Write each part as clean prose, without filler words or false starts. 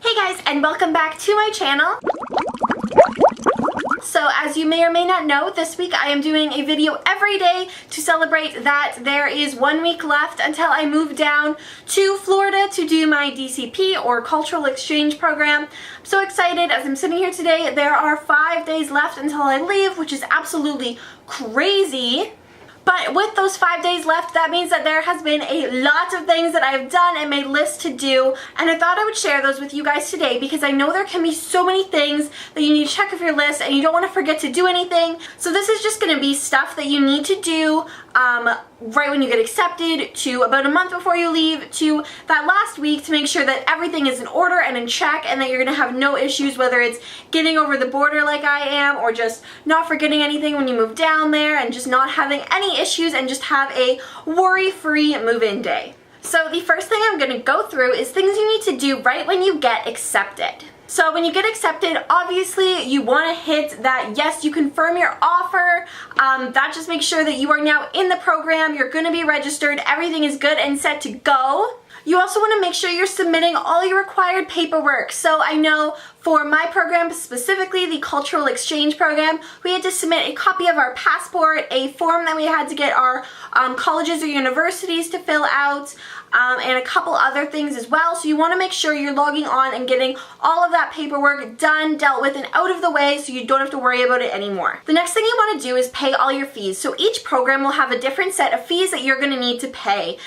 Hey guys, and welcome back to my channel. So as you may or may not know, this week I am doing a video every day to celebrate that there is 1 week left until I move down to Florida to do my DCP or cultural exchange program. I'm so excited as I'm sitting here today. There are 5 days left until I leave, which is absolutely crazy. But with those 5 days left, that means that there has been a lot of things that I've done and made lists to do, and I thought I would share those with you guys today because I know there can be so many things that you need to check off your list and you don't want to forget to do anything. So this is just going to be stuff that you need to do right when you get accepted, to about a month before you leave, to that last week, to make sure that everything is in order and in check and that you're going to have no issues, whether it's getting over the border like I am or just not forgetting anything when you move down there and just not having any issues and just have a worry-free move-in day. So the first thing I'm going to go through is things you need to do right when you get accepted. So when you get accepted, obviously you want to hit that yes, you confirm your offer. That just makes sure that you are now in the program, you're going to be registered, everything is good and set to go. You also want to make sure you're submitting all your required paperwork. So I know for my program, specifically the cultural exchange program, we had to submit a copy of our passport, a form that we had to get our colleges or universities to fill out, and a couple other things as well. So you want to make sure you're logging on and getting all of that paperwork done, dealt with, and out of the way so you don't have to worry about it anymore. The next thing you want to do is pay all your fees. So each program will have a different set of fees that you're going to need to pay.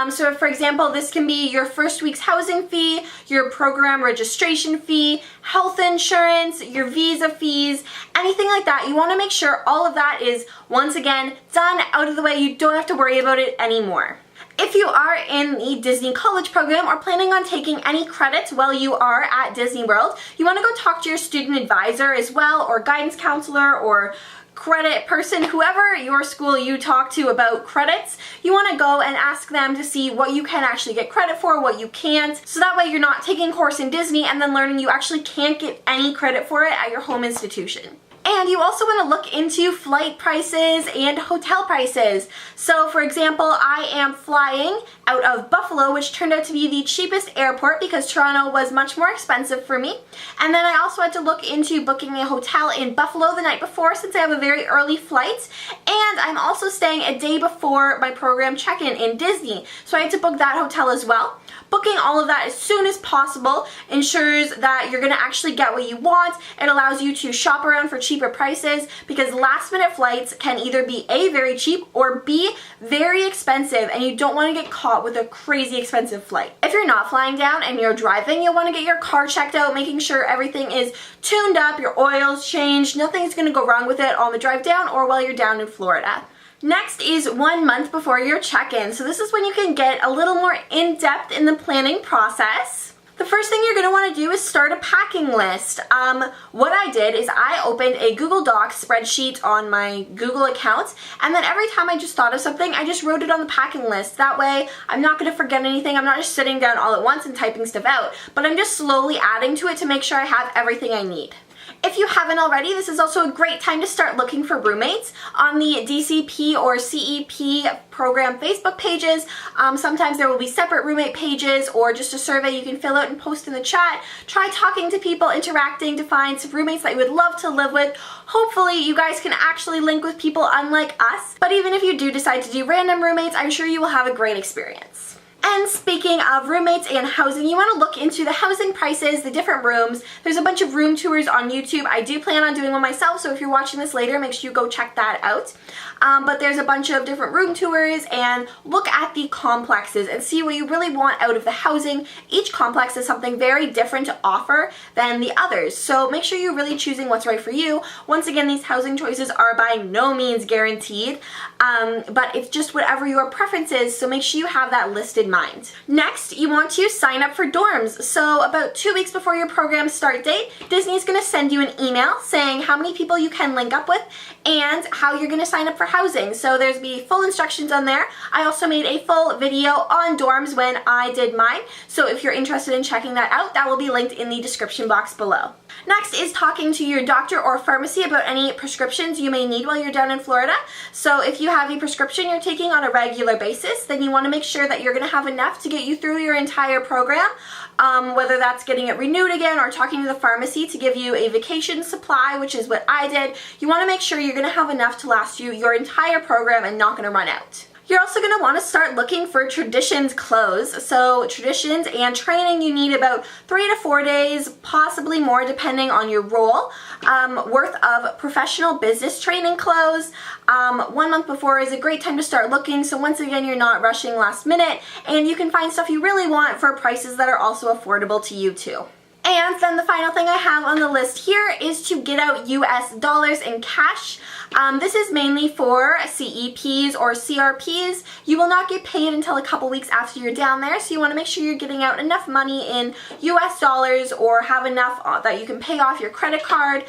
So for example, this can be your first week's housing fee, your program registration fee, health insurance, your visa fees, anything like that. You want to make sure all of that is, once again, done, out of the way. You don't have to worry about it anymore. If you are in the Disney College program or planning on taking any credits while you are at Disney World, you want to go talk to your student advisor as well, or guidance counselor, or credit person, whoever your school you talk to about credits. You want to go and ask them to see what you can actually get credit for, what you can't, so that way you're not taking a course in Disney and then learning you actually can't get any credit for it at your home institution. And you also want to look into flight prices and hotel prices. So for example, I am flying out of Buffalo, which turned out to be the cheapest airport because Toronto was much more expensive for me. And then I also had to look into booking a hotel in Buffalo the night before since I have a very early flight. And I'm also staying a day before my program check-in in Disney. So I had to book that hotel as well. Booking all of that as soon as possible ensures that you're going to actually get what you want. It allows you to shop around for cheaper prices because last minute flights can either be A, very cheap, or B, very expensive, and you don't want to get caught with a crazy expensive flight. If you're not flying down and you're driving, you'll want to get your car checked out, making sure everything is tuned up, your oil's changed, nothing's going to go wrong with it on the drive down or while you're down in Florida. Next is 1 month before your check-in. So this is when you can get a little more in-depth in the planning process. The first thing you're going to want to do is start a packing list. What I did is I opened a Google Docs spreadsheet on my Google account, and then every time I just thought of something, I just wrote it on the packing list. That way, I'm not going to forget anything. I'm not just sitting down all at once and typing stuff out, but I'm just slowly adding to it to make sure I have everything I need. If you haven't already, this is also a great time to start looking for roommates on the DCP or CEP program Facebook pages. Sometimes there will be separate roommate pages or just a survey you can fill out and post in the chat. Try talking to people, interacting to find some roommates that you would love to live with. Hopefully you guys can actually link with people unlike us. But even if you do decide to do random roommates, I'm sure you will have a great experience. And speaking of roommates and housing, you want to look into the housing prices, the different rooms. There's a bunch of room tours on YouTube. I do plan on doing one myself, so if you're watching this later, make sure you go check that out. But there's a bunch of different room tours, and look at the complexes and see what you really want out of the housing. Each complex has something very different to offer than the others, so make sure you're really choosing what's right for you. Once again, these housing choices are by no means guaranteed, but it's just whatever your preference is, so make sure you have that list in mind. Next, you want to sign up for dorms. So about 2 weeks before your program start date, Disney is going to send you an email saying how many people you can link up with and how you're going to sign up for housing. So there's be full instructions on there. I also made a full video on dorms when I did mine. So if you're interested in checking that out, that will be linked in the description box below. Next is talking to your doctor or pharmacy about any prescriptions you may need while you're down in Florida. So if you have a prescription you're taking on a regular basis, then you want to make sure that you're going to have enough to get you through your entire program. whether that's getting it renewed again or talking to the pharmacy to give you a vacation supply, which is what I did. You want to make sure you're going to have enough to last you your entire program and not going to run out. You're also going to want to start looking for Traditions clothes. So Traditions and training, you need about 3 to 4 days, possibly more depending on your role, worth of professional business training clothes. 1 month before is a great time to start looking, so once again you're not rushing last minute, and you can find stuff you really want for prices that are also affordable to you too. And then the final thing I have on the list here is to get out US dollars in cash. This is mainly for CEPs or CRPs. You will not get paid until a couple weeks after you're down there, so you want to make sure you're getting out enough money in US dollars or have enough that you can pay off your credit card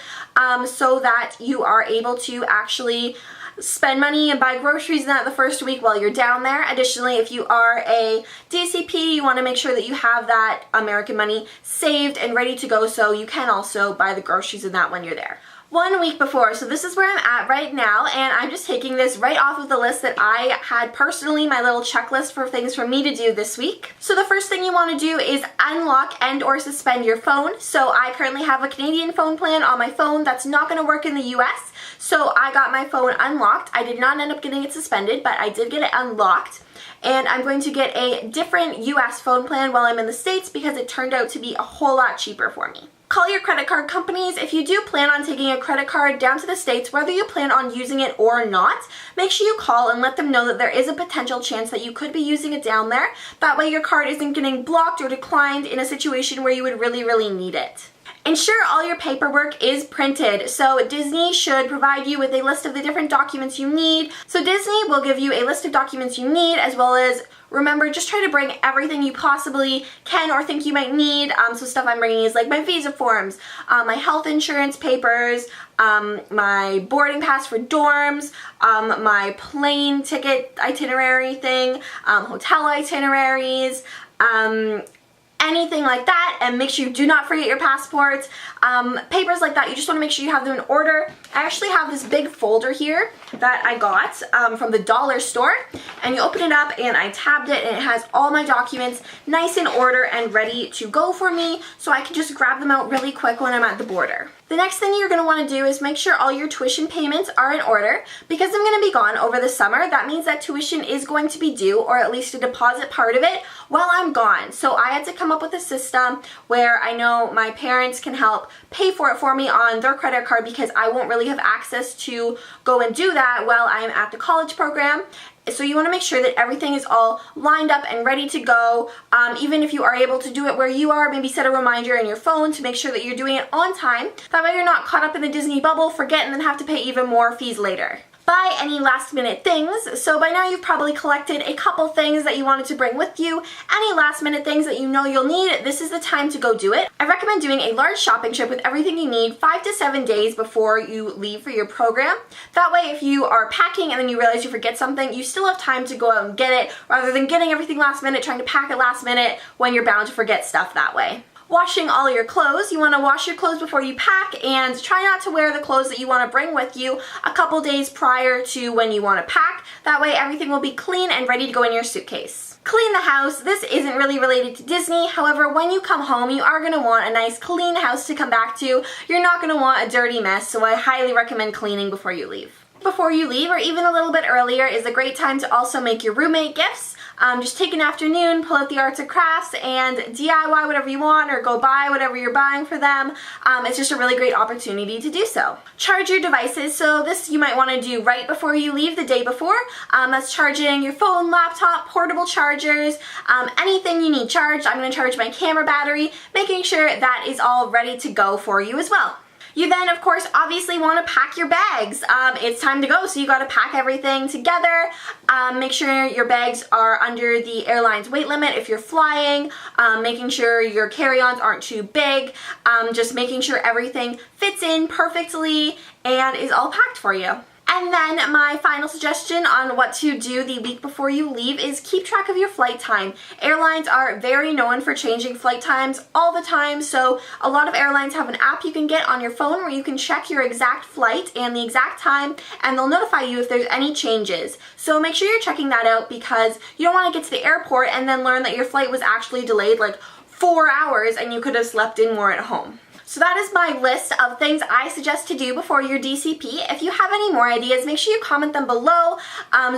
so that you are able to actually spend money and buy groceries in that the first week while you're down there. Additionally, if you are a DCP, you want to make sure that you have that American money saved and ready to go so you can also buy the groceries in that when you're there. 1 week before, so this is where I'm at right now, and I'm just taking this right off of the list that I had personally, my little checklist for things for me to do this week. So the first thing you want to do is unlock and or suspend your phone. So I currently have a Canadian phone plan on my phone that's not going to work in the US, so I got my phone unlocked. I did not end up getting it suspended, but I did get it unlocked. And I'm going to get a different US phone plan while I'm in the States because it turned out to be a whole lot cheaper for me. Call your credit card companies. If you do plan on taking a credit card down to the States, whether you plan on using it or not, make sure you call and let them know that there is a potential chance that you could be using it down there. That way your card isn't getting blocked or declined in a situation where you would really need it. Ensure all your paperwork is printed. So Disney should provide you with a list of the different documents you need. So Disney will give you a list of documents you need, as well as, remember, just try to bring everything you possibly can or think you might need. So stuff I'm bringing is like my visa forms, my health insurance papers, my boarding pass for dorms, my plane ticket itinerary thing, hotel itineraries, anything like that, and make sure you do not forget your passports. Papers like that, you just want to make sure you have them in order. I actually have this big folder here that I got from the dollar store, and you open it up and I tabbed it and it has all my documents nice in order and ready to go for me, so I can just grab them out really quick when I'm at the border. The next thing you're going to want to do is make sure all your tuition payments are in order. Because I'm going to be gone over the summer, that means that tuition is going to be due, or at least a deposit part of it, while I'm gone. So I had to come up with a system where I know my parents can help pay for it for me on their credit card, because I won't really have access to go and do that while I'm at the college program. So you want to make sure that everything is all lined up and ready to go. Even if you are able to do it where you are, maybe set a reminder in your phone to make sure that you're doing it on time. That way you're not caught up in the Disney bubble, forget, and then have to pay even more fees later. Buy any last minute things. So by now you've probably collected a couple things that you wanted to bring with you. Any last minute things that you know you'll need, this is the time to go do it. I recommend doing a large shopping trip with everything you need 5 to 7 days before you leave for your program. That way if you are packing and then you realize you forget something, you still have time to go out and get it, rather than getting everything last minute, trying to pack it last minute when you're bound to forget stuff that way. Washing all your clothes. You want to wash your clothes before you pack, and try not to wear the clothes that you want to bring with you a couple days prior to when you want to pack. That way everything will be clean and ready to go in your suitcase. Clean the house. This isn't really related to Disney. However, when you come home, you are going to want a nice clean house to come back to. You're not going to want a dirty mess, so I highly recommend cleaning before you leave. Before you leave, or even a little bit earlier, is a great time to also make your roommate gifts. Just take an afternoon, pull out the arts and crafts, and DIY whatever you want, or go buy whatever you're buying for them. It's just a really great opportunity to do so. Charge your devices. So this you might want to do right before you leave, the day before. That's charging your phone, laptop, portable chargers, anything you need charged. I'm going to charge my camera battery, making sure that is all ready to go for you as well. You then, of course, obviously want to pack your bags. It's time to go, so you got to pack everything together. Make sure your bags are under the airline's weight limit if you're flying. Making sure your carry-ons aren't too big. Just making sure everything fits in perfectly and is all packed for you. And then my final suggestion on what to do the week before you leave is keep track of your flight time. Airlines are very known for changing flight times all the time, so a lot of airlines have an app you can get on your phone where you can check your exact flight and the exact time, and they'll notify you if there's any changes. So make sure you're checking that out, because you don't want to get to the airport and then learn that your flight was actually delayed like 4 hours and you could have slept in more at home. So that is my list of things I suggest to do before your DCP. If you have any more ideas, make sure you comment them below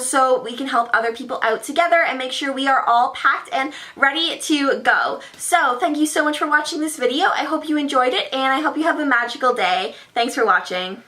so we can help other people out together and make sure we are all packed and ready to go. So thank you so much for watching this video. I hope you enjoyed it and I hope you have a magical day. Thanks for watching.